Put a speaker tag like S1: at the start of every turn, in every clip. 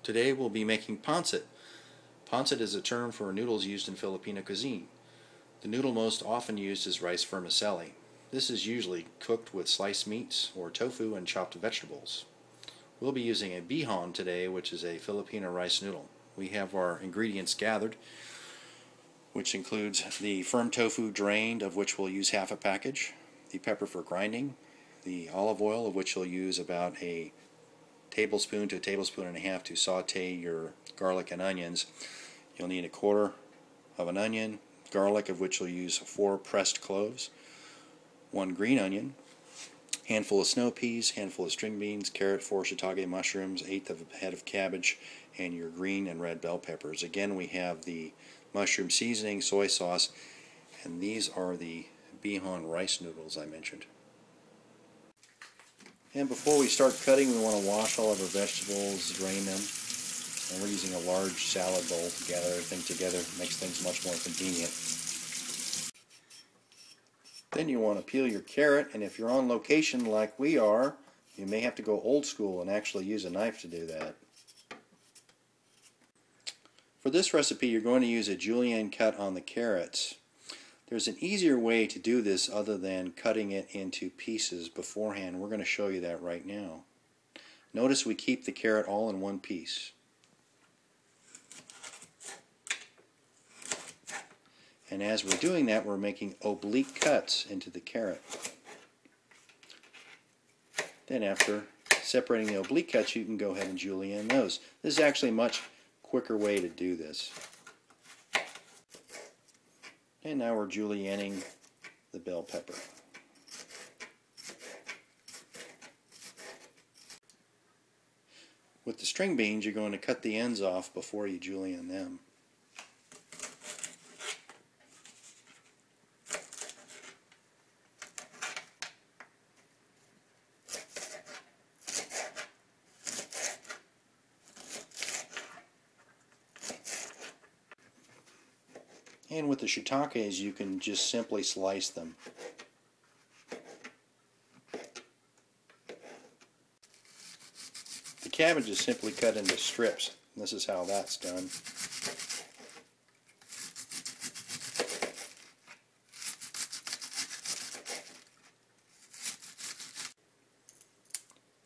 S1: Today we'll be making pancit. Pancit is a term for noodles used in Filipino cuisine. The noodle most often used is rice vermicelli. This is usually cooked with sliced meats or tofu and chopped vegetables. We'll be using a Bihon today, which is a Filipino rice noodle. We have our ingredients gathered, which includes the firm tofu drained, of which we'll use half a package, the pepper for grinding, the olive oil, of which you'll use about a tablespoon to a tablespoon and a half to saute your garlic and onions. You'll need a quarter of an onion, garlic, of which you'll use 4 pressed cloves, 1 green onion, handful of snow peas, handful of string beans, carrot, 4 shiitake mushrooms, 1/8 of a head of cabbage, and your green and red bell peppers. Again, we have the mushroom seasoning, soy sauce, and these are the Bihon rice noodles I mentioned. And before we start cutting, we want to wash all of our vegetables, drain them, and we're using a large salad bowl to gather everything together. It makes things much more convenient. Then you want to peel your carrot, and if you're on location like we are, you may have to go old school and actually use a knife to do that. For this recipe, you're going to use a julienne cut on the carrots. There's an easier way to do this other than cutting it into pieces beforehand. We're going to show you that right now. Notice we keep the carrot all in one piece. And as we're doing that, we're making oblique cuts into the carrot. Then after separating the oblique cuts, you can go ahead and julienne those. This is actually a much quicker way to do this. And now we're julienning the bell pepper. With the string beans, you're going to cut the ends off before you julienne them. And with the shiitakes, you can just simply slice them. The cabbage is simply cut into strips. This is how that's done.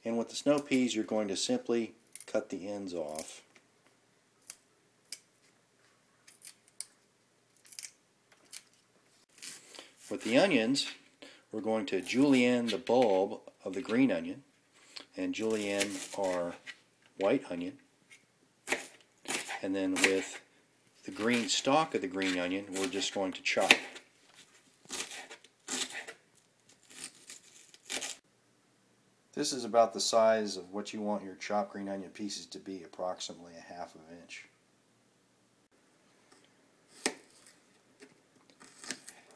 S1: And with the snow peas, you're going to simply cut the ends off. With the onions, we're going to julienne the bulb of the green onion and julienne our white onion. And then with the green stalk of the green onion, we're just going to chop. This is about the size of what you want your chopped green onion pieces to be, approximately 1/2 inch.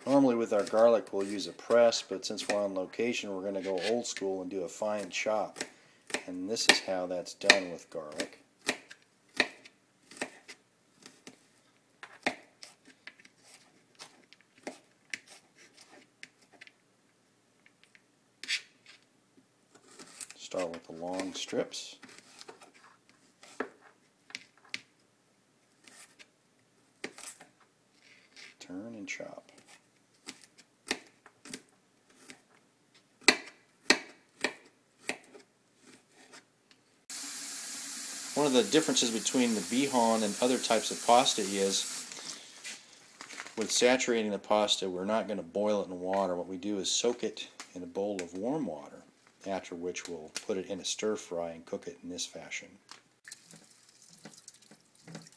S1: Normally with our garlic we'll use a press, but since we're on location we're going to go old school and do a fine chop. And this is how that's done with garlic. Start with the long strips. Turn and chop. One of the differences between the Bihon and other types of pasta is with saturating the pasta, we're not going to boil it in water. What we do is soak it in a bowl of warm water, after which we'll put it in a stir fry and cook it in this fashion.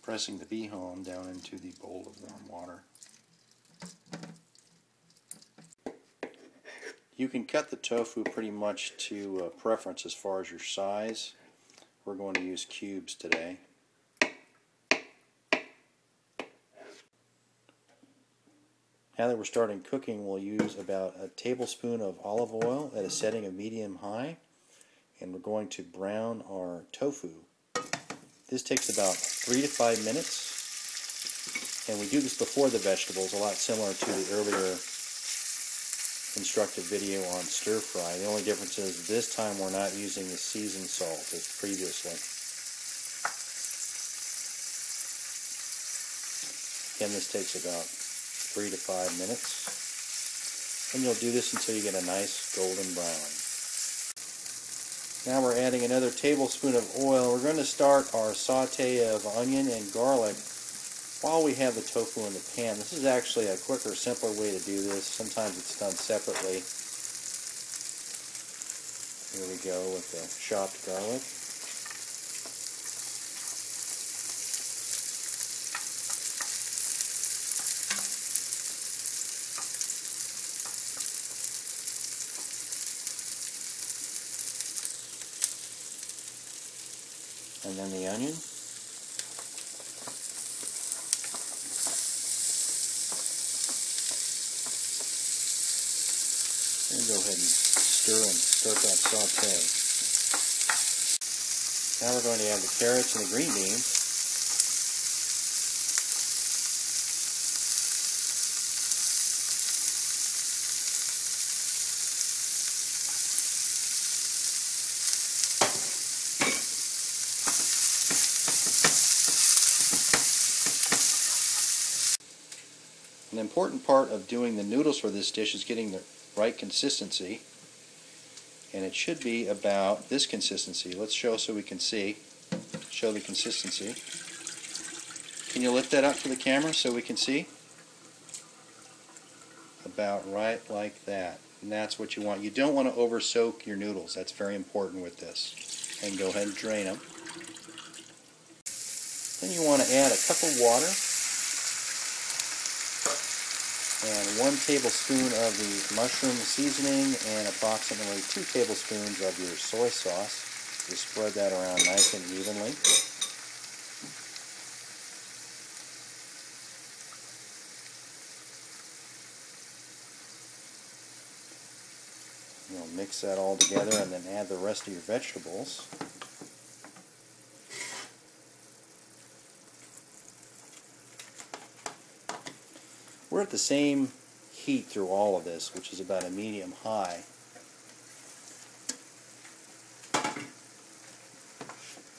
S1: Pressing the Bihon down into the bowl of warm water. You can cut the tofu pretty much to preference as far as your size. We're going to use cubes today. Now that we're starting cooking, we'll use about a tablespoon of olive oil at a setting of medium-high, and we're going to brown our tofu. This takes about 3 to 5 minutes, and we do this before the vegetables, a lot similar to the earlier instructive video on stir fry. The only difference is this time we're not using the seasoned salt as previously. Again, this takes about 3 to 5 minutes. And you'll do this until you get a nice golden brown. Now we're adding another tablespoon of oil. We're going to start our saute of onion and garlic while we have the tofu in the pan. This is actually a quicker, simpler way to do this. Sometimes it's done separately. Here we go with the chopped garlic. And then the onion. And go ahead and stir and start that saute. Now we're going to add the carrots and the green beans. An important part of doing the noodles for this dish is getting the right consistency, and it should be about this consistency. Let's show so we can see. Show the consistency. Can you lift that up to the camera so we can see? About right like that. And that's what you want. You don't want to over soak your noodles. That's very important with this. And go ahead and drain them. Then you want to add a cup of water and 1 tablespoon of the mushroom seasoning and approximately 2 tablespoons of your soy sauce. Just spread that around nice and evenly. You'll mix that all together and then add the rest of your vegetables. We're at the same heat through all of this, which is about a medium-high.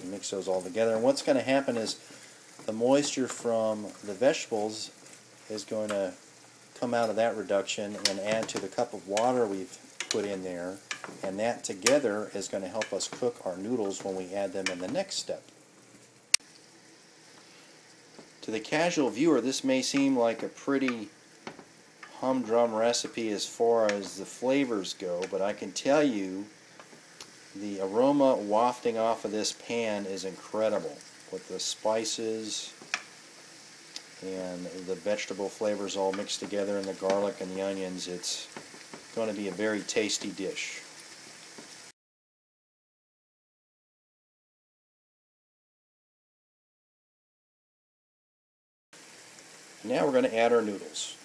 S1: You mix those all together, and what's going to happen is the moisture from the vegetables is going to come out of that reduction and add to the cup of water we've put in there, and that together is going to help us cook our noodles when we add them in the next step. To the casual viewer, this may seem like a pretty humdrum recipe as far as the flavors go, but I can tell you the aroma wafting off of this pan is incredible with the spices and the vegetable flavors all mixed together and the garlic and the onions. It's going to be a very tasty dish. Now we're going to add our noodles.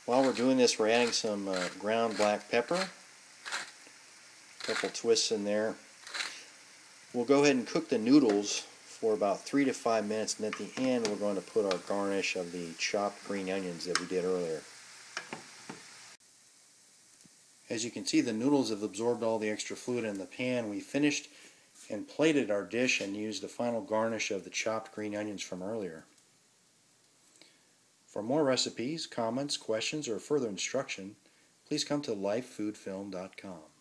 S1: While we're doing this, we're adding some ground black pepper. A couple twists in there. We'll go ahead and cook the noodles for about 3 to 5 minutes, and at the end we're going to put our garnish of the chopped green onions that we did earlier. As you can see, the noodles have absorbed all the extra fluid in the pan. We finished and plated our dish and used the final garnish of the chopped green onions from earlier. For more recipes, comments, questions, or further instruction, please come to lifefoodfilm.com.